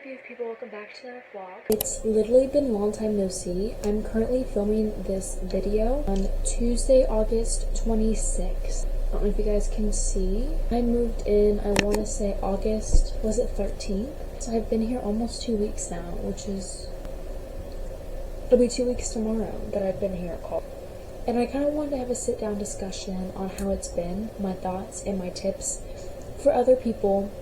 beautiful people, welcome back to another vlog. It's literally been a long time no see. I'm currently filming this video on Tuesday, August 26th. I don't know if you guys can see. I moved in, I want to say August, was it 13th? So I've been here almost 2 weeks now, which is, it'll be 2 weeks tomorrow that I've been here. And I kind of wanted to have a sit-down discussion on how it's been, my thoughts and my tips for other people,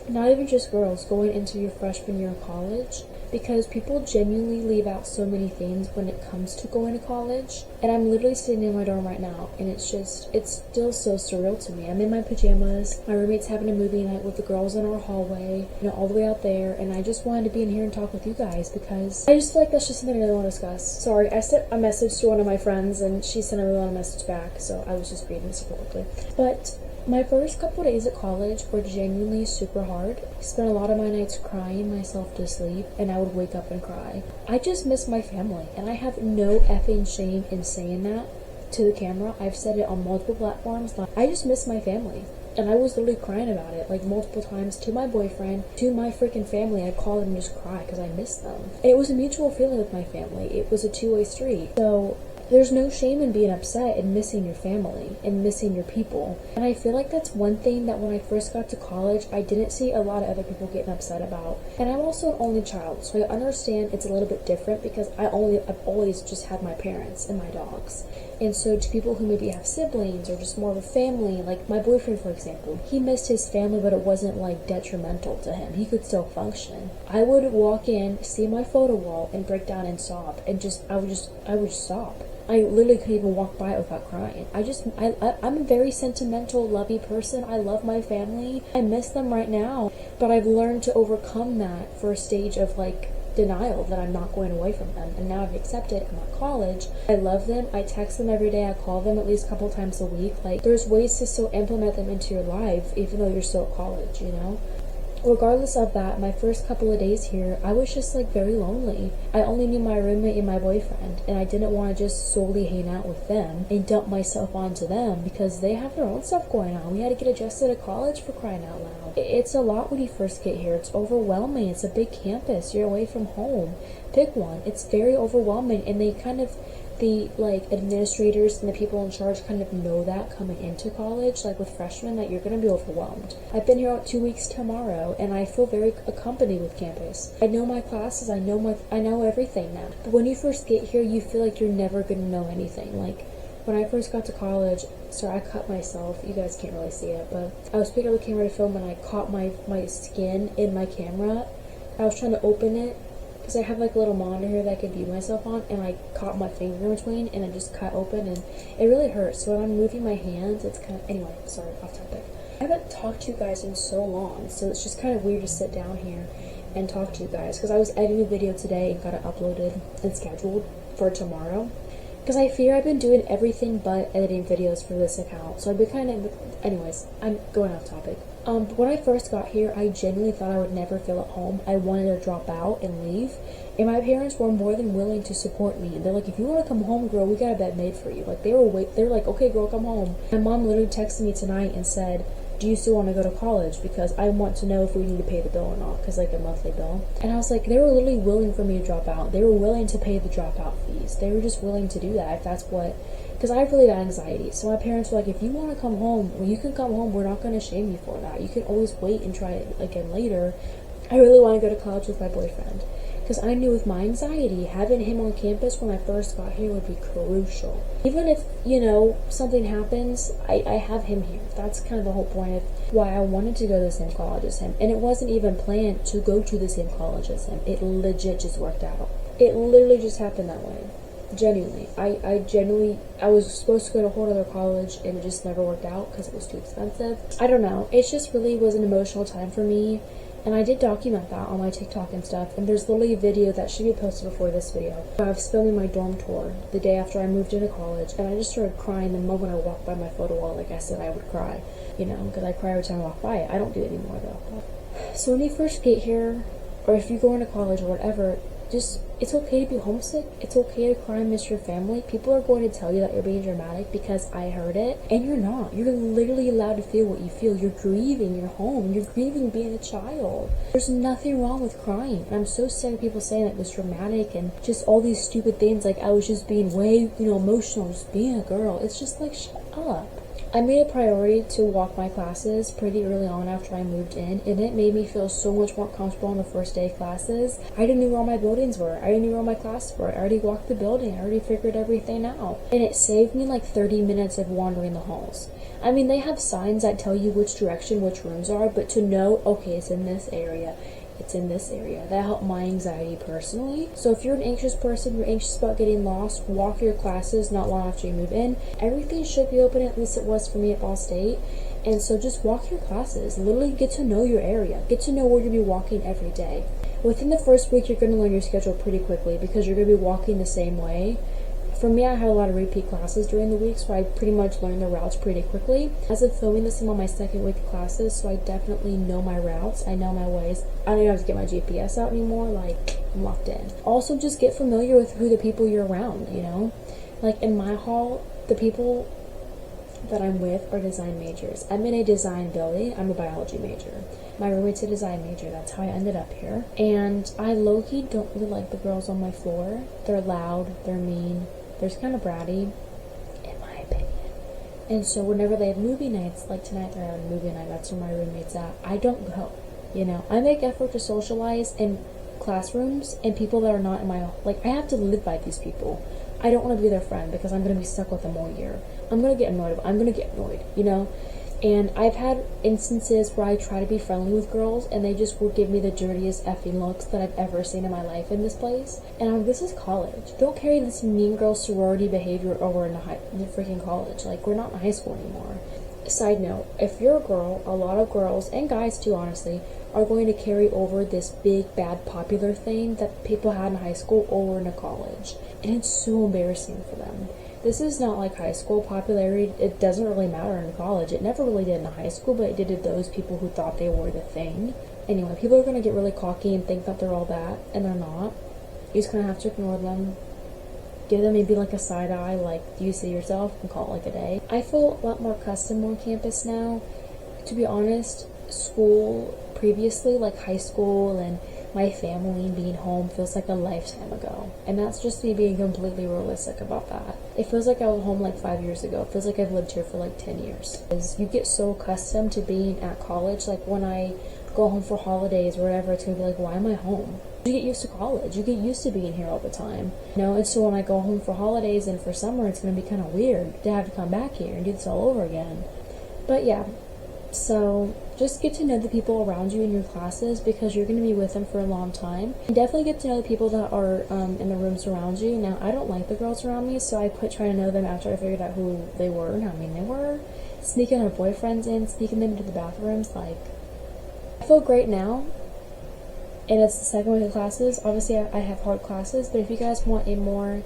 not even just girls, going into your freshman year of college, because people genuinely leave out so many things when it comes to going to college. And I'm literally sitting in my dorm right now, and it's still so surreal to me. I'm in my pajamas, my roommate's having a movie night with the girls in our hallway, all the way out there, and I just wanted to be in here and talk with you guys because I just feel like that's just something I really want to discuss. Sorry, I sent a message to one of my friends, and she sent a really long message back, so I was just reading super quickly. But my first couple days at college were genuinely super hard. I spent a lot of my nights crying myself to sleep, and I would wake up and cry. I just miss my family, and I have no effing shame in saying that to the camera. I've said it on multiple platforms. I just miss my family. And I was literally crying about it, like multiple times to my boyfriend, to my freaking family. I'd call them and just cry because I miss them. And it was a mutual feeling with my family. It was a two-way street. So there's no shame in being upset and missing your family and missing your people. And I feel like that's one thing that when I first got to college, I didn't see a lot of other people getting upset about. And I'm also an only child, so I understand it's a little bit different because I've always just had my parents and my dogs. And so to people who maybe have siblings or just more of a family, like my boyfriend, for example, he missed his family, but it wasn't like detrimental to him. He could still function. I would walk in, see my photo wall, and break down and sob, and I would just sob. I literally couldn't even walk by it without crying. I'm a very sentimental, lovey person. I love my family. I miss them right now, but I've learned to overcome that for a stage of like denial that I'm not going away from them. And now I've accepted I'm at college. I love them. I text them every day. I call them at least a couple times a week. Like, there's ways to still implement them into your life even though you're still at college, Regardless of that, my first couple of days here, I was just like very lonely. I only knew my roommate and my boyfriend, and I didn't want to just solely hang out with them and dump myself onto them because they have their own stuff going on. We had to get adjusted at college, for crying out loud. It's a lot when you first get here. It's overwhelming. It's a big campus. You're away from home. Pick one. It's very overwhelming, and the administrators and the people in charge kind of know that coming into college, like with freshmen, that you're going to be overwhelmed. I've been here 2 weeks tomorrow, and I feel very accompanied with campus. I know my classes, I know everything now. But when you first get here, you feel like you're never going to know anything. Like, when I first got to college, sorry, I cut myself. You guys can't really see it, but I was picking up the camera to film, and I caught my skin in my camera. I was trying to open it, because I have like a little monitor here that I can view myself on, and I caught my finger in between and I just cut open, and it really hurts. So when I'm moving my hands, it's kind of, anyway, sorry, off topic. I haven't talked to you guys in so long, so it's just kind of weird to sit down here and talk to you guys, because I was editing a video today and got it uploaded and scheduled for tomorrow, because I fear I've been doing everything but editing videos for this account. So I've been kind of, anyways, I'm going off topic. When I first got here, I genuinely thought I would never feel at home. I wanted to drop out and leave, and my parents were more than willing to support me. They're like, if you want to come home, girl, we got a bed made for you. Like, they're like, okay, girl, come home. My mom literally texted me tonight and said, do you still want to go to college? Because I want to know if we need to pay the bill or not, because like a monthly bill. And I was like, they were literally willing for me to drop out. They were willing to pay the dropout fees. They were just willing to do that if that's what, because I have really bad anxiety. So my parents were like, if you want to come home, well, you can come home. We're not going to shame you for that. You can always wait and try it again later. I really want to go to college with my boyfriend, because I knew with my anxiety, having him on campus when I first got here would be crucial. Even if, something happens, I have him here. That's kind of the whole point of why I wanted to go to the same college as him. And it wasn't even planned to go to the same college as him. It legit just worked out. It literally just happened that way. Genuinely. I was supposed to go to a whole other college, and it just never worked out because it was too expensive. I don't know. It just really was an emotional time for me. And I did document that on my TikTok and stuff, and there's literally a video that should be posted before this video. I was filming my dorm tour the day after I moved into college, and I just started crying the moment I walked by my photo wall. Like I said, I would cry, because I cry every time I walk by it. I don't do it anymore, though. So when you first get here, or if you go into college or whatever, just It's okay to be homesick. It's okay to cry and miss your family. People are going to tell you that you're being dramatic because I heard it, and you're not. You're literally allowed to feel what you feel. You're grieving your home. You're grieving being a child. There's nothing wrong with crying. And I'm so sick of people saying that it was dramatic and just all these stupid things like I was just being way, emotional, just being a girl. It's just like, shut up. I made a priority to walk my classes pretty early on after I moved in, and it made me feel so much more comfortable on the first day of classes. I already knew where all my buildings were. I already knew where all my classes were. I already walked the building. I already figured everything out. And it saved me like 30 minutes of wandering the halls. I mean, they have signs that tell you which direction which rooms are, but to know, okay, it's in this area. It's in this area. That helped my anxiety personally. So if you're an anxious person, you're anxious about getting lost, walk your classes not long after you move in. Everything should be open, at least it was for me at Ball State. And so just walk your classes. Literally get to know your area. Get to know where you'll be walking every day. Within the first week, you're going to learn your schedule pretty quickly because you're going to be walking the same way. For me, I had a lot of repeat classes during the week, so I pretty much learned the routes pretty quickly. As of filming this, I'm on my second week of classes, so I definitely know my routes. I know my ways. I don't even have to get my GPS out anymore. Like, I'm locked in. Also, just get familiar with who the people you're around, Like, in my hall, the people that I'm with are design majors. I'm in a design building. I'm a biology major. My roommate's a design major. That's how I ended up here. And I low-key don't really like the girls on my floor. They're loud. They're mean. They're kind of bratty, in my opinion. And so whenever they have movie nights, like tonight they're having a movie night, that's where my roommate's at, I don't go, I make effort to socialize in classrooms and people that are not in my, I have to live by these people. I don't want to be their friend because I'm going to be stuck with them all year. I'm going to get annoyed, And I've had instances where I try to be friendly with girls and they just will give me the dirtiest effing looks that I've ever seen in my life in this place. And I'm like, this is college. Don't carry this mean girl sorority behavior over into the freaking college. Like, we're not in high school anymore. Side note, if you're a girl, a lot of girls, and guys too, honestly, are going to carry over this big, bad, popular thing that people had in high school over into college. And it's so embarrassing for them. This is not like high school popularity. It doesn't really matter in college. It never really did in high school, but it did to those people who thought they were the thing. Anyway, people are going to get really cocky and think that they're all that, and they're not. You just kind of have to ignore them. Give them maybe like a side eye, like, do you see yourself? And call it like a day. I feel a lot more custom on campus now. To be honest, school previously, like high school and my family and being home, feels like a lifetime ago. And that's just me being completely realistic about that. It feels like I was home like 5 years ago. It feels like I've lived here for like 10 years. Because you get so accustomed to being at college. Like when I go home for holidays or whatever, it's going to be like, why am I home? You get used to college. You get used to being here all the time. And so when I go home for holidays and for summer, it's going to be kind of weird to have to come back here and do this all over again. But yeah. So just get to know the people around you in your classes because you're going to be with them for a long time. And definitely get to know the people that are in the rooms around you. Now, I don't like the girls around me, so I quit trying to know them after I figured out who they were and how mean they were. Sneaking their boyfriends in, sneaking them into the bathrooms, I feel great now. And it's the second week of classes. Obviously, I have hard classes, but if you guys want a more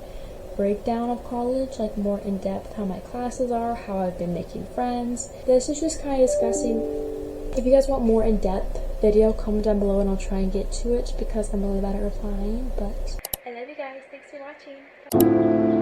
breakdown of college, like more in-depth how my classes are, how I've been making friends. This is just kind of discussing. If you guys want more in-depth video, comment down below and I'll try and get to it because I'm really bad at replying. But I love you guys. Thanks for watching. Bye.